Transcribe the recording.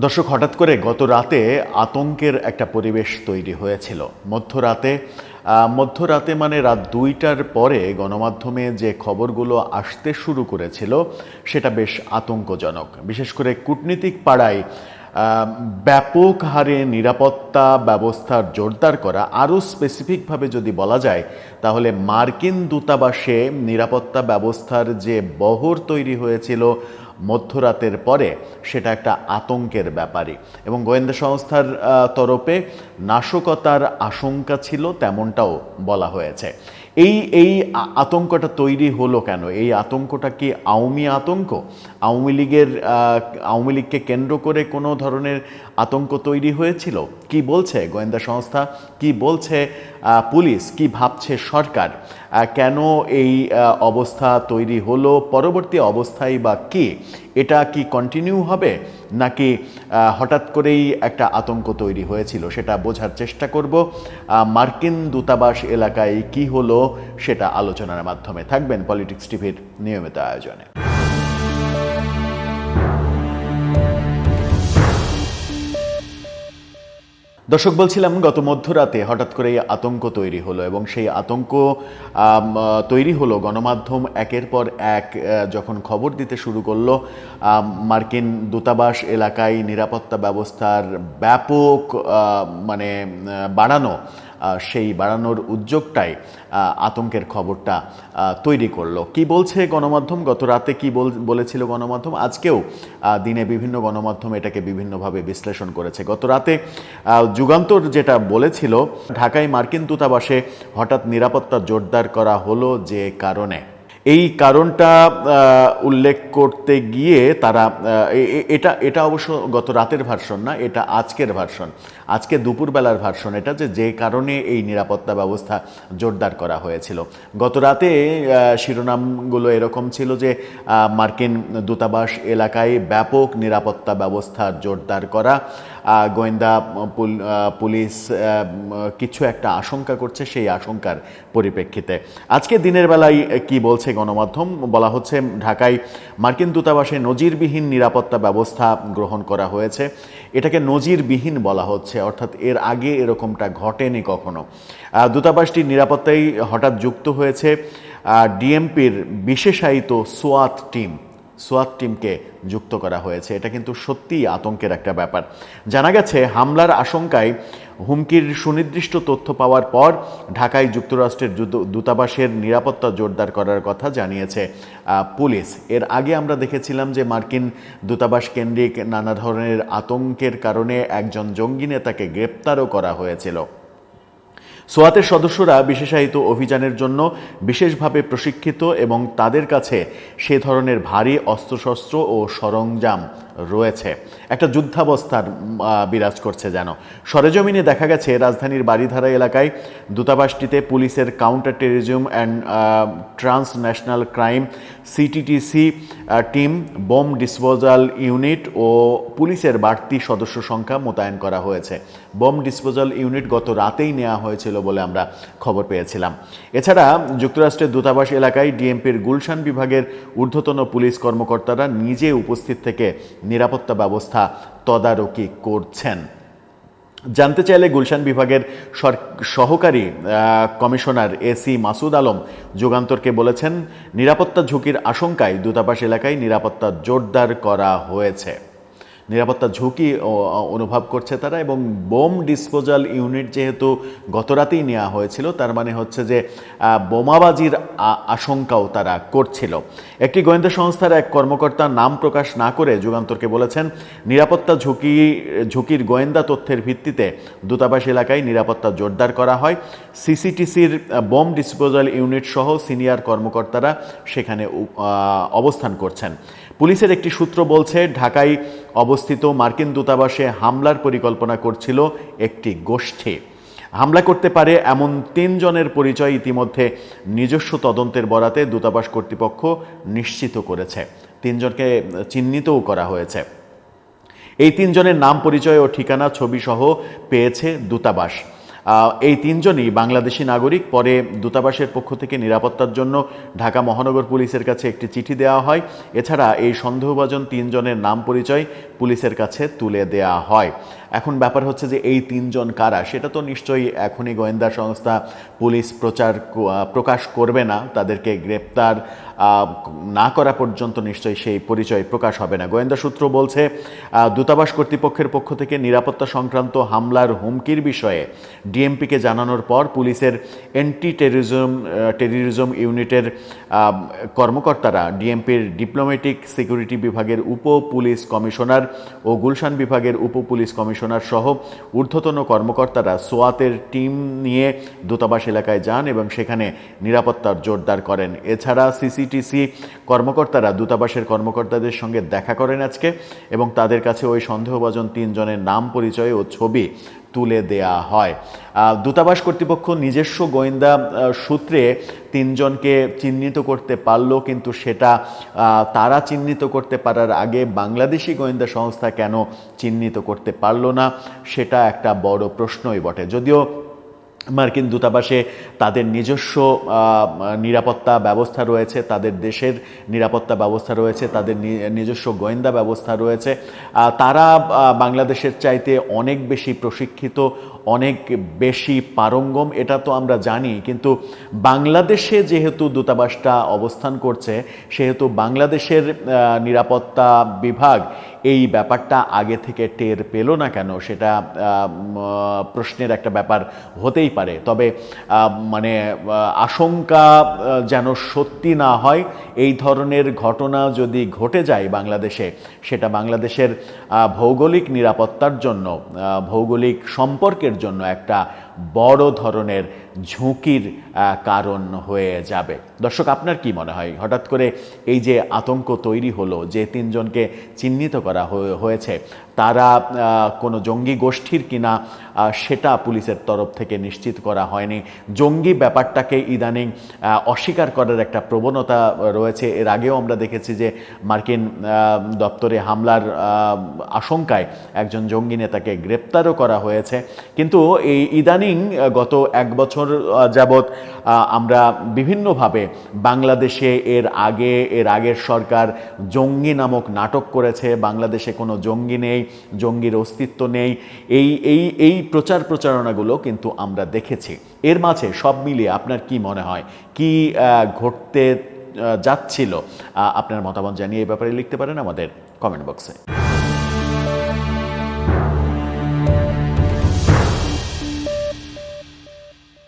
দর্শক, হঠাৎ করে গত রাতে আতঙ্কের একটা পরিবেশ তৈরি হয়েছিল। মধ্যরাতে মানে রাত ২টার পরে গণমাধ্যমে যে খবরগুলো আসতে শুরু করেছিল সেটা বেশ আতঙ্কজনক। বিশেষ করে কূটনীতিক পাড়ায় ব্যাপক হারে নিরাপত্তা ব্যবস্থার জোরদার করা, আরও স্পেসিফিকভাবে যদি বলা যায় তাহলে মার্কিন দূতাবাসে নিরাপত্তা ব্যবস্থার যে বহর তৈরি হয়েছিল মধ্যরাতের পরে, সেটা একটা আতঙ্কের ব্যাপারই। এবং গোয়েন্দা সংস্থার তরফে নাশকতার আশঙ্কা ছিল তেমনটাও বলা হয়েছে। এই আতঙ্কটা তৈরি হলো কেন? এই আতঙ্কটা কি আওয়ামী আতঙ্ক? আওয়ামী লীগকে কেন্দ্র করে কোনো ধরনের আতঙ্ক তৈরি হয়েছিল? কি বলছে গোয়েন্দা সংস্থা, কি বলছে পুলিশ, কি ভাবছে সরকার? কেন এই অবস্থা তৈরি হলো? পরবর্তী অবস্থায় বা কি এটা কি কন্টিনিউ হবে, নাকি হঠাৎ করেই একটা আতঙ্ক তৈরি হয়েছিল? সেটা বোঝার চেষ্টা করব। মার্কিন দূতাবাস এলাকায় কি হলো সেটা আলোচনার মাধ্যমে। থাকবেন পলিটিক্স টিভির নিয়মিত আয়োজনে। দর্শক, বলছিলাম গত মধ্যরাতে হঠাৎ করে আতঙ্ক তৈরি হলো, এবং সেই আতঙ্ক তৈরি হলো গণমাধ্যম একের পর এক যখন খবর দিতে শুরু করলো মার্কিন দূতাবাস এলাকায় নিরাপত্তা ব্যবস্থার ব্যাপক বাড়ানো, সেই বাড়ানোর উদ্যোগটাই আতঙ্কের খবরটা তৈরি করলো। কি বলছে গণমাধ্যম? গত রাতে কি বলেছিল গণমাধ্যম? আজকেও দিনে বিভিন্ন গণমাধ্যম এটাকে বিভিন্নভাবে বিশ্লেষণ করেছে। গত রাতে যুগান্তর যেটা বলেছিল, ঢাকায় মার্কিন দূতাবাসে হঠাৎ নিরাপত্তা জোরদার করা হলো যে কারণে, এই কারণটা উল্লেখ করতে গিয়ে তারা এটা অবশ্য গত রাতের ভার্সন না, এটা আজকের ভার্সন, আজকে দুপুরবেলার ভার্সন এটা, যে কারণে এই নিরাপত্তা ব্যবস্থা জোরদার করা হয়েছিল। গত রাতে শিরোনামগুলো এরকম ছিল যে মার্কিন দূতাবাস এলাকায় ব্যাপক নিরাপত্তা ব্যবস্থা জোরদার করা, গোয়েন্দা পুলিশ কিছু একটা আশঙ্কা করছে, সেই আশঙ্কার পরিপ্রেক্ষিতে আজকে দিনের বেলায় কি বলছে গণমাধ্যম? বলা হচ্ছে ঢাকায় মার্কিন দূতাবাসে নজিরবিহীন নিরাপত্তা ব্যবস্থা গ্রহণ করা হয়েছে। এটাকে নজিরবিহীন বলা হচ্ছে, অর্থাৎ এর আগে এরকমটা ঘটেনি কখনো। দূতাবাসটির নিরাপত্তায় হঠাৎ যুক্ত হয়েছে ডিএমপির বিশেষায়িত সোয়াত টিমকে যুক্ত করা হয়েছে। এটা কিন্তু সত্যিই আতঙ্কের একটা ব্যাপার। জানা গেছে হামলার আশঙ্কায় হুমকির সুনির্দিষ্ট তথ্য পাওয়ার পর ঢাকায় যুক্তরাষ্ট্রের দূতাবাসের নিরাপত্তা জোরদার করার কথা জানিয়েছে পুলিশ। এর আগে আমরা দেখেছিলাম যে মার্কিন দূতাবাস কেন্দ্রিক নানা ধরনের আতঙ্কের কারণে একজন জঙ্গি নেতাকে গ্রেপ্তারও করা হয়েছিল। সোয়াতের সদস্যরা বিশেষায়িত অভিযানের জন্য বিশেষভাবে প্রশিক্ষিত, এবং তাদের কাছে সে ধরনের ভারী অস্ত্রশস্ত্র ও সরঞ্জাম রয়েছে। একটা যুদ্ধাবস্থার বিরাজ করছে যেন। সরেজমিনে দেখা গেছে রাজধানীর বারিধারা এলাকায় দূতাবাসটিতে পুলিশের counter terrorism and transnational crime CTTC team, bomb disposal unit ও পুলিশের বাড়তি সদস্য সংখ্যা মোতায়েন করা হয়েছে। বোম ডিসপোজাল ইউনিট গত রাতেই নেওয়া হয়েছিল বলে আমরা খবর পেয়েছিলাম। এছাড়া যুক্তরাষ্ট্রের দূতাবাস এলাকায় ডিএমপির গুলশান বিভাগের ঊর্ধ্বতন পুলিশ কর্মকর্তারা নিজে উপস্থিত থেকে নিরাপত্তা ব্যবস্থা তদারকি করছেন। জানতে চাইলে গুলশান বিভাগের সহকারী কমিশনার এসি মাসুদ আলম যুগান্তরকে বলেছেন, নিরাপত্তা ঝুঁকির আশঙ্কায় দূতাবাস এলাকায় নিরাপত্তা জোরদার করা হয়েছে। নিরাপত্তা ঝুঁকি অনুভব করছে তারা, এবং বোম ডিসপোজাল ইউনিট যেহেতু গতরাতেই নেওয়া হয়েছিল, তার মানে হচ্ছে যে বোমাবাজির আশঙ্কাও তারা করছিল। একটি গোয়েন্দা সংস্থার এক কর্মকর্তা নাম প্রকাশ না করে যুগান্তরকে বলেছেন, নিরাপত্তা ঝুঁকির গোয়েন্দা তথ্যের ভিত্তিতে দূতাবাস এলাকায় নিরাপত্তা জোরদার করা হয়। সিসিটিসির বোম ডিসপোজাল ইউনিট সহ সিনিয়র কর্মকর্তারা সেখানে অবস্থান করছেন। পুলিশের একটি সূত্র বলছে, ঢাকায় অবস্থিত মার্কিন দূতাবাসে হামলার পরিকল্পনা করছিল একটি গোষ্ঠী। হামলা করতে পারে এমন ৩ জনের পরিচয় ইতিমধ্যে নিজস্ব তদন্তের বরাতে দূতাবাস কর্তৃপক্ষ নিশ্চিত করেছে। ৩ জনকে চিহ্নিতও করা হয়েছে। এই ৩ জনের নাম, পরিচয় ও ঠিকানা ছবি সহ পেয়েছে দূতাবাস। এই তিনজনই বাংলাদেশি নাগরিক। পরে দূতাবাসের পক্ষ থেকে নিরাপত্তার জন্য ঢাকা মহানগর পুলিশের কাছে একটি চিঠি দেওয়া হয়। এছাড়া এই সন্দেহভাজন তিনজনের নাম পরিচয় পুলিশের কাছে তুলে দেওয়া হয়। এখন ব্যাপার হচ্ছে যে এই তিনজন কারা, সেটা তো নিশ্চয়ই এখনই গোয়েন্দা সংস্থা পুলিশ প্রকাশ করবে না। তাদেরকে গ্রেপ্তার না করা পর্যন্ত নিশ্চয়ই সেই পরিচয় প্রকাশ হবে না। গোয়েন্দা সূত্র বলছে, দূতাবাস কর্তৃপক্ষের পক্ষ থেকে নিরাপত্তা সংক্রান্ত হামলার হুমকির বিষয়ে ডিএমপিকে জানানোর পর পুলিশের অ্যান্টি টেররিজম ইউনিটের কর্মকর্তারা ডিএমপির ডিপ্লোম্যাটিক সিকিউরিটি বিভাগের উপ পুলিশ কমিশনার ও গুলশান বিভাগের উপ পুলিশ কমিশনার সহ ঊর্ধ্বতন কর্মকর্তারা সোয়াতের টিম নিয়ে দূতাবাস এলাকায় যান এবং সেখানে নিরাপত্তার জোরদার করেন। এছাড়া সিসিটিসি কর্মকর্তারা দূতাবাসের কর্মকর্তাদের সঙ্গে দেখা করেন আজকে, এবং তাদের কাছে ওই সন্দেহভাজন তিনজনের নাম পরিচয় ও ছবি তুলে দেয়া হয়। দূতাবাস কর্তৃপক্ষ নিজস্ব গোয়েন্দা সূত্রে তিনজনকে চিহ্নিত করতে পারল, কিন্তু সেটা তারা চিহ্নিত করতে পারার আগে বাংলাদেশি গোয়েন্দা সংস্থা কেন চিহ্নিত করতে পারল না, সেটা একটা বড় প্রশ্নই বটে। যদিও মার্কিন দূতাবাসে তাদের নিজস্ব নিরাপত্তা ব্যবস্থা রয়েছে, তাদের দেশের নিরাপত্তা ব্যবস্থা রয়েছে, তাদের নিজস্ব গোয়েন্দা ব্যবস্থা রয়েছে, তারা বাংলাদেশের চাইতে অনেক বেশি প্রশিক্ষিত, অনেক বেশি পারঙ্গম, এটা তো আমরা জানি। কিন্তু বাংলাদেশে যেহেতু দূতাবাসটা অবস্থান করছে, সেহেতু বাংলাদেশের নিরাপত্তা বিভাগ এই ব্যাপারটা আগে থেকে টের পেল না কেন, সেটা প্রশ্নের একটা ব্যাপার হতেই পারে। তবে মানে আশঙ্কা যেন সত্যি না হয়, এই ধরনের ঘটনা যদি ঘটে যায় বাংলাদেশে, সেটা বাংলাদেশের ভৌগোলিক নিরাপত্তার জন্য, ভৌগোলিক সম্পর্কের জন্য একটা বড় ধরনের ঝুঁকির কারণ হয়ে যাবে। দর্শক, আপনার কি মনে হয়, হঠাৎ করে এই যে আতঙ্ক তৈরি হলো, যে তিনজনকে চিহ্নিত করা হয়েছে, তারা কোনো জঙ্গি গোষ্ঠীর কিনা সেটা পুলিশের তরফ থেকে নিশ্চিত করা হয়নি। জঙ্গি ব্যাপারটাকে ইদানিং অস্বীকার করার একটা প্রবণতা রয়েছে। এর আগেও আমরা দেখেছি যে মার্কিন দপ্তরে হামলার আশঙ্কায় একজন জঙ্গি নেতাকে গ্রেপ্তারও করা হয়েছে। কিন্তু এই ইদানিং গত এক বছর যাবৎ আমরা বিভিন্নভাবে বাংলাদেশে এর আগের সরকার জঙ্গি নামক নাটক করেছে, বাংলাদেশে কোনো জঙ্গি নেই, জঙ্গির অস্তিত্ব নেই, এই প্রচারণাগুলো কিন্তু আমরা দেখেছি। এর মাঝে সব মিলিয়ে আপনার কি মনে হয়, কি ঘটতে যাচ্ছিল? আপনার মতামত জানিয়ে এই ব্যাপারে লিখতে পারেন আমাদের কমেন্ট বক্সে।